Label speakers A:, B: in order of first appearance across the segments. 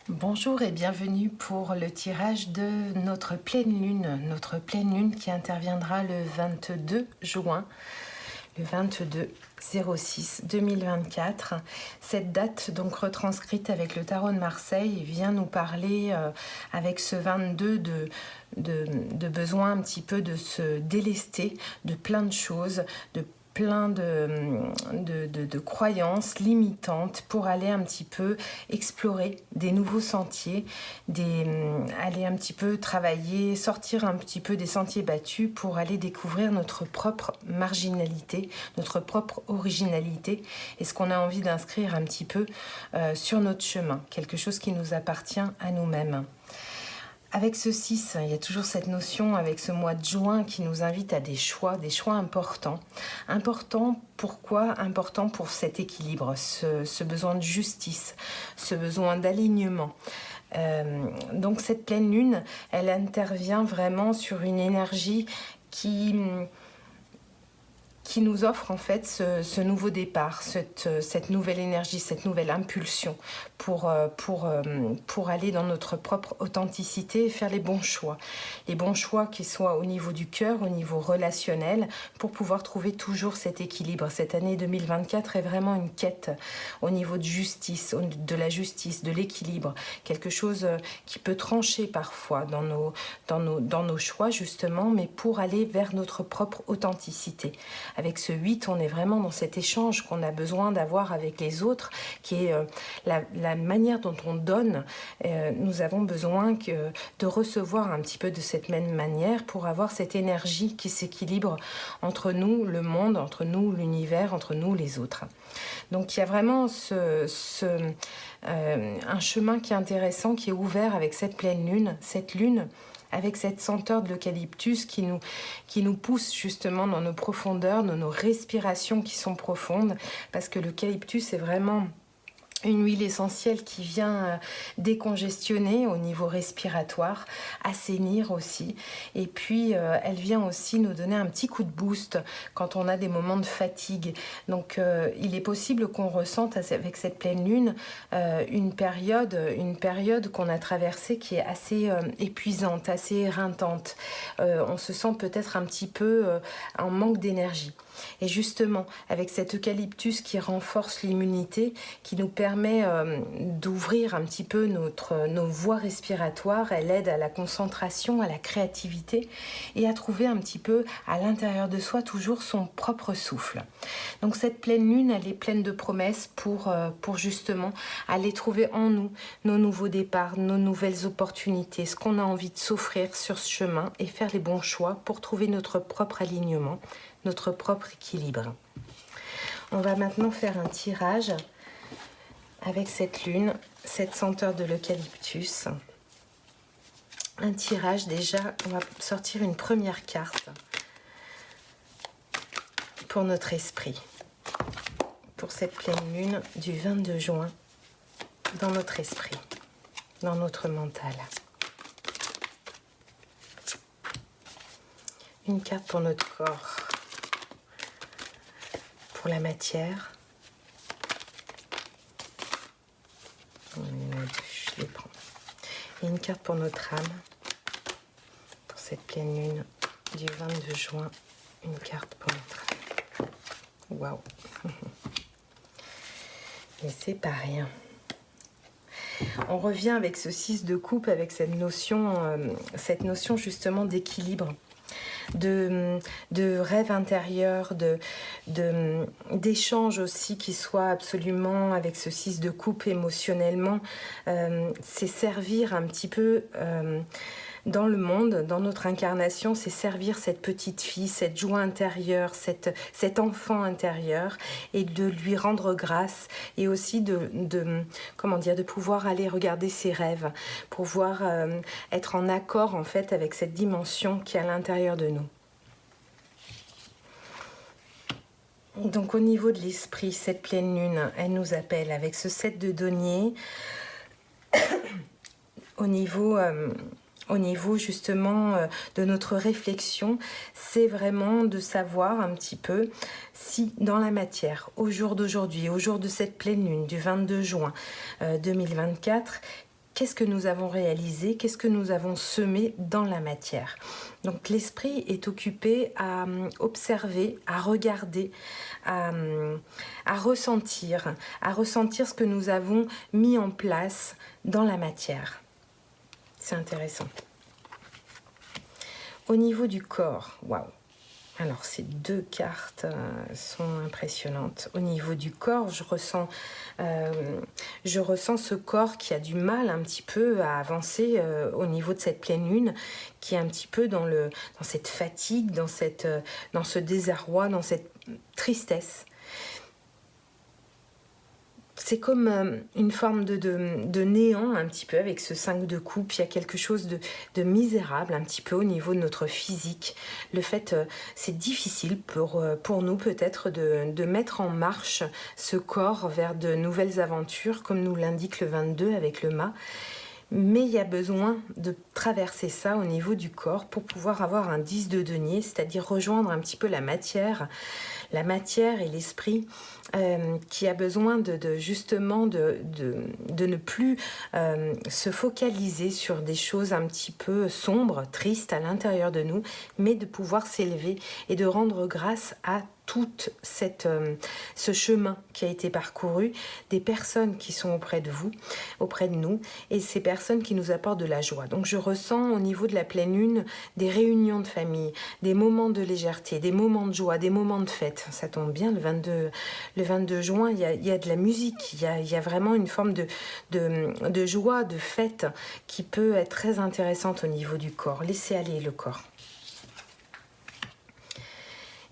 A: Bonjour et bienvenue pour le tirage de notre pleine lune qui interviendra le 22 juin, le 22/06/2024. Cette date, donc retranscrite avec le tarot de Marseille, vient nous parler avec ce 22 de besoin un petit peu de se délester de plein de choses, de plein de croyances limitantes pour aller un petit peu explorer des nouveaux sentiers, aller un petit peu travailler, sortir un petit peu des sentiers battus pour aller découvrir notre propre marginalité, notre propre originalité et ce qu'on a envie d'inscrire un petit peu sur notre chemin, quelque chose qui nous appartient à nous-mêmes. Avec ce 6, il y a toujours cette notion avec ce mois de juin qui nous invite à des choix importants. Important, pourquoi? Important pour cet équilibre, ce besoin de justice, ce besoin d'alignement. Donc cette pleine lune, elle intervient vraiment sur une énergie qui nous offre en fait ce nouveau départ, cette nouvelle énergie, cette nouvelle impulsion pour aller dans notre propre authenticité et faire les bons choix. Les bons choix qui soient au niveau du cœur, au niveau relationnel, pour pouvoir trouver toujours cet équilibre. Cette année 2024 est vraiment une quête au niveau de justice, de la justice, de l'équilibre. Quelque chose qui peut trancher parfois dans nos choix justement, mais pour aller vers notre propre authenticité. Avec ce 8, on est vraiment dans cet échange qu'on a besoin d'avoir avec les autres, qui est la manière dont on donne. Nous avons besoin de recevoir un petit peu de cette même manière pour avoir cette énergie qui s'équilibre entre nous, le monde, entre nous, l'univers, entre nous, les autres. Donc il y a vraiment un chemin qui est intéressant, qui est ouvert avec cette pleine lune, cette lune avec cette senteur de l'eucalyptus qui nous pousse justement dans nos profondeurs, dans nos respirations qui sont profondes, parce que l'eucalyptus est vraiment une huile essentielle qui vient décongestionner au niveau respiratoire, assainir aussi. Et puis, elle vient aussi nous donner un petit coup de boost quand on a des moments de fatigue. Donc, il est possible qu'on ressente avec cette pleine lune une période qu'on a traversée qui est assez épuisante, assez éreintante. On se sent peut-être un petit peu en manque d'énergie. Et justement, avec cet eucalyptus qui renforce l'immunité, qui nous permet d'ouvrir un petit peu nos voies respiratoires, elle aide à la concentration, à la créativité et à trouver un petit peu à l'intérieur de soi toujours son propre souffle. Donc cette pleine lune, elle est pleine de promesses pour justement aller trouver en nous nos nouveaux départs, nos nouvelles opportunités, ce qu'on a envie de s'offrir sur ce chemin et faire les bons choix pour trouver notre propre alignement, notre propre équilibre. On va maintenant faire un tirage avec cette lune, cette senteur de l'eucalyptus. Un tirage déjà, on va sortir une première carte pour notre esprit, pour cette pleine lune du 22 juin dans notre esprit, dans notre mental. Une carte pour notre corps, pour la matière. Je les prends. Et une carte pour notre âme, pour cette pleine lune du 22 juin. Une carte pour notre âme. Waouh! Et c'est pas rien. On revient avec ce 6 de coupe, avec cette notion justement d'équilibre. De rêve intérieur, d'échange aussi qui soit absolument avec ce 6 de coupe émotionnellement, c'est servir un petit peu dans le monde, dans notre incarnation, c'est servir cette petite fille, cette joie intérieure, cet enfant intérieur et de lui rendre grâce et aussi de pouvoir aller regarder ses rêves, pouvoir être en accord en fait avec cette dimension qui est à l'intérieur de nous. Donc au niveau de l'esprit, cette pleine lune, elle nous appelle avec ce 7 de denier au niveau justement de notre réflexion, c'est vraiment de savoir un petit peu si dans la matière, au jour d'aujourd'hui, au jour de cette pleine lune du 22 juin 2024, qu'est-ce que nous avons réalisé, qu'est-ce que nous avons semé dans la matière. Donc l'esprit est occupé à observer, à regarder, à ressentir ce que nous avons mis en place dans la matière. C'est intéressant. Au niveau du corps, waouh! Alors ces deux cartes sont impressionnantes. Au niveau du corps, je ressens ce corps qui a du mal un petit peu à avancer au niveau de cette pleine lune, qui est un petit peu dans cette fatigue, dans ce désarroi, dans cette tristesse. C'est comme une forme de néant un petit peu avec ce 5 de coupe. Il y a quelque chose de misérable un petit peu au niveau de notre physique. Le fait, c'est difficile pour nous peut-être de mettre en marche ce corps vers de nouvelles aventures, comme nous l'indique le 22 avec le mât. Mais il y a besoin de traverser ça au niveau du corps pour pouvoir avoir un 10 de denier, c'est-à-dire rejoindre un petit peu la matière et l'esprit qui a besoin justement de ne plus se focaliser sur des choses un petit peu sombres, tristes à l'intérieur de nous, mais de pouvoir s'élever et de rendre grâce à tout ce chemin qui a été parcouru, des personnes qui sont auprès de vous, auprès de nous, et ces personnes qui nous apportent de la joie. Donc je ressens au niveau de la pleine lune des réunions de famille, des moments de légèreté, des moments de joie, des moments de fête. Ça tombe bien, le 22 juin, il y a de la musique, il y a vraiment une forme de joie, de fête qui peut être très intéressante au niveau du corps. Laissez aller le corps.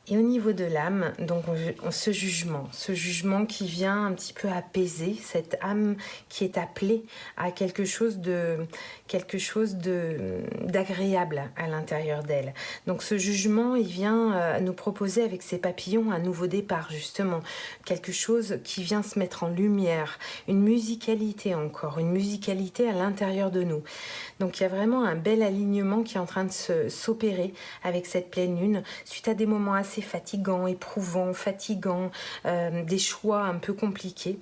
A: Et au niveau de l'âme, donc ce jugement qui vient un petit peu apaiser cette âme qui est appelée à quelque chose d'agréable à l'intérieur d'elle. Donc ce jugement, il vient nous proposer avec ses papillons un nouveau départ justement, quelque chose qui vient se mettre en lumière, une musicalité encore, une musicalité à l'intérieur de nous. Donc il y a vraiment un bel alignement qui est en train de s'opérer avec cette pleine lune, suite à des moments assez fatigants, éprouvants, des choix un peu compliqués.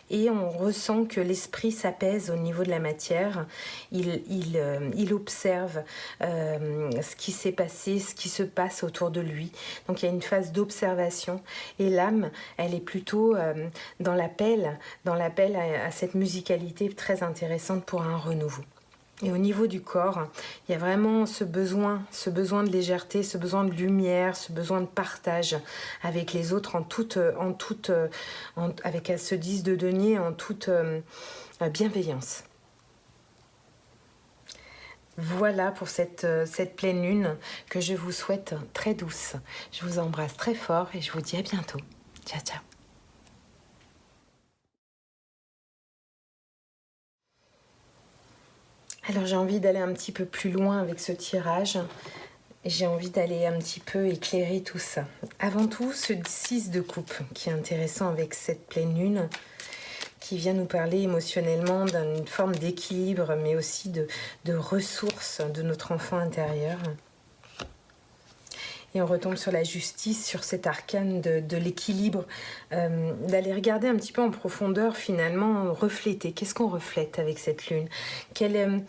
A: Et on ressent que l'esprit s'apaise au niveau de la matière. Il observe ce qui s'est passé, ce qui se passe autour de lui. Donc il y a une phase d'observation. Et l'âme, elle est plutôt dans l'appel à cette musicalité très intéressante pour un renouveau. Et au niveau du corps, il y a vraiment ce besoin de légèreté, ce besoin de lumière, ce besoin de partage avec les autres avec ce 10 de denier en toute bienveillance. Voilà pour cette pleine lune que je vous souhaite très douce. Je vous embrasse très fort et je vous dis à bientôt. Ciao, ciao. Alors j'ai envie d'aller un petit peu plus loin avec ce tirage. J'ai envie d'aller un petit peu éclairer tout ça. Avant tout, ce 6 de coupe qui est intéressant avec cette pleine lune, qui vient nous parler émotionnellement d'une forme d'équilibre, mais aussi de ressources de notre enfant intérieur. Et on retombe sur la justice, sur cet arcane de l'équilibre, d'aller regarder un petit peu en profondeur, finalement, refléter. Qu'est-ce qu'on reflète avec cette lune ? Quelle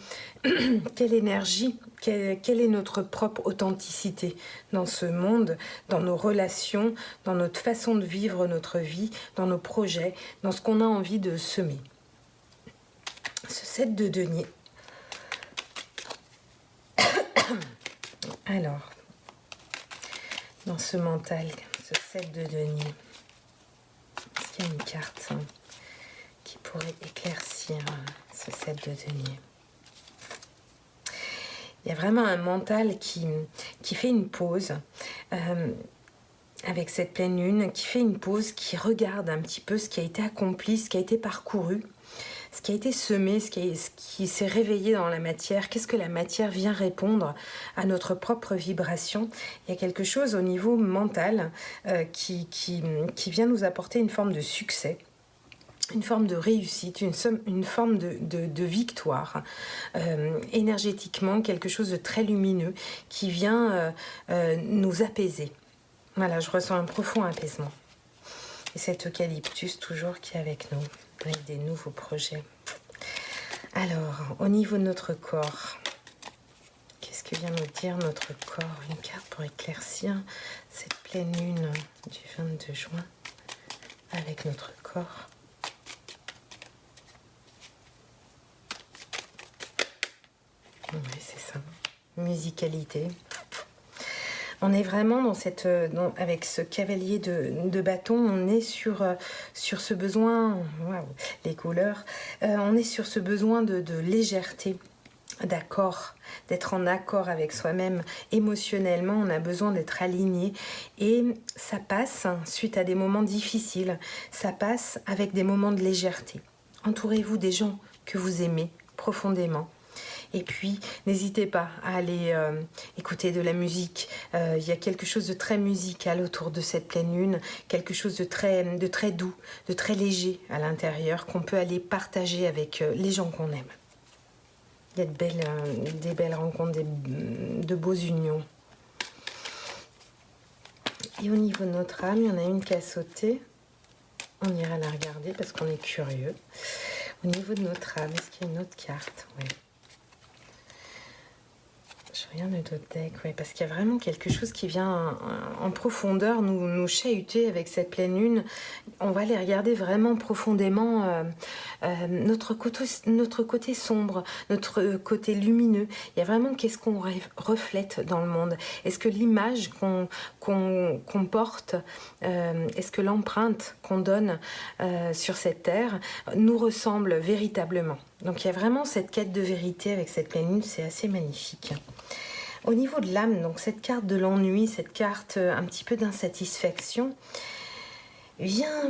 A: énergie, quelle est notre propre authenticité dans ce monde, dans nos relations, dans notre façon de vivre notre vie, dans nos projets, dans ce qu'on a envie de semer. Ce 7 de denier. Alors, dans ce mental, ce 7 de denier, est-ce qu'il y a une carte qui pourrait éclaircir ce 7 de denier ? Il y a vraiment un mental qui fait une pause avec cette pleine lune, qui fait une pause, qui regarde un petit peu ce qui a été accompli, ce qui a été parcouru, ce qui a été semé, ce qui s'est réveillé dans la matière. Qu'est-ce que la matière vient répondre à notre propre vibration ? Il y a quelque chose au niveau mental qui vient nous apporter une forme de succès, une forme de réussite, une forme de victoire, énergétiquement, quelque chose de très lumineux qui vient nous apaiser. Voilà, je ressens un profond apaisement. Et cet eucalyptus toujours qui est avec nous, avec des nouveaux projets. Alors, au niveau de notre corps, qu'est-ce que vient nous dire notre corps? Une carte pour éclaircir cette pleine lune du 22 juin avec notre corps. Oui, c'est ça. Musicalité. On est vraiment dans cette, avec ce cavalier de bâton, on est sur ce besoin, waouh, les couleurs, on est sur ce besoin de légèreté, d'accord, d'être en accord avec soi-même émotionnellement. On a besoin d'être aligné et ça passe suite à des moments difficiles, ça passe avec des moments de légèreté. Entourez-vous des gens que vous aimez profondément. Et puis, n'hésitez pas à aller écouter de la musique. Il y a quelque chose de très musical autour de cette pleine lune, quelque chose de très doux, de très léger à l'intérieur, qu'on peut aller partager avec les gens qu'on aime. Il y a des belles rencontres, de beaux unions. Et au niveau de notre âme, il y en a une qui a sauté. On ira la regarder parce qu'on est curieux. Au niveau de notre âme, est-ce qu'il y a une autre carte? Oui. Je regarde le autre deck, ouais, parce qu'il y a vraiment quelque chose qui vient en profondeur nous chahuter avec cette pleine lune. On va aller regarder vraiment profondément notre côté sombre, notre côté lumineux. Il y a vraiment qu'est-ce qu'on reflète dans le monde. Est-ce que l'image qu'on porte, est-ce que l'empreinte qu'on donne sur cette terre nous ressemble véritablement? Donc il y a vraiment cette quête de vérité avec cette pleine lune, c'est assez magnifique. Au niveau de l'âme, donc cette carte de l'ennui, cette carte un petit peu d'insatisfaction, vient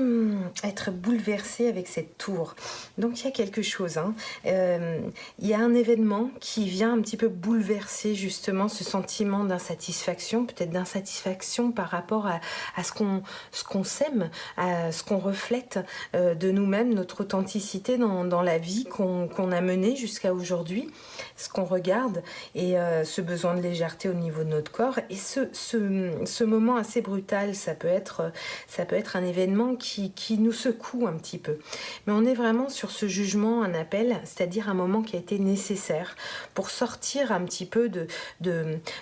A: être bouleversée avec cette tour. Donc il y a quelque chose, hein. Il y a un événement qui vient un petit peu bouleverser justement ce sentiment d'insatisfaction, peut-être d'insatisfaction par rapport à ce qu'on s'aime, à ce qu'on reflète de nous-mêmes, notre authenticité dans la vie qu'on a menée jusqu'à aujourd'hui, ce qu'on regarde et ce besoin de légèreté au niveau de notre corps. Et ce moment assez brutal, ça peut être un événement qui nous secoue un petit peu. Mais on est vraiment sur ce jugement, un appel, c'est-à-dire un moment qui a été nécessaire pour sortir un petit peu de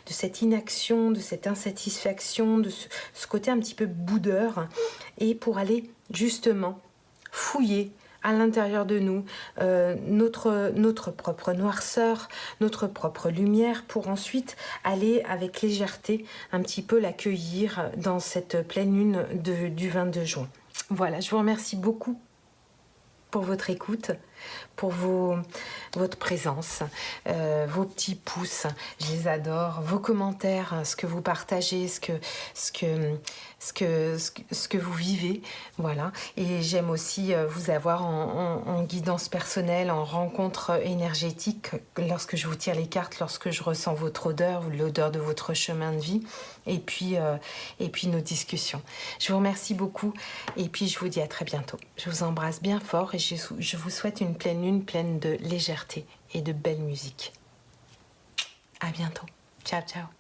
A: cette inaction, de cette insatisfaction, de ce côté un petit peu boudeur, et pour aller justement fouiller à l'intérieur de nous notre propre noirceur, notre propre lumière, pour ensuite aller avec légèreté un petit peu l'accueillir dans cette pleine lune du 22 juin. Voilà, je vous remercie beaucoup pour votre écoute, pour votre présence, vos petits pouces, je les adore, vos commentaires, ce que vous partagez, ce que vous vivez, voilà. Et j'aime aussi vous avoir en guidance personnelle, en rencontre énergétique, lorsque je vous tire les cartes, lorsque je ressens votre odeur, l'odeur de votre chemin de vie, et puis nos discussions. Je vous remercie beaucoup, et puis je vous dis à très bientôt. Je vous embrasse bien fort, et je vous souhaite une pleine lune pleine de légèreté et de belle musique. À bientôt. Ciao, ciao.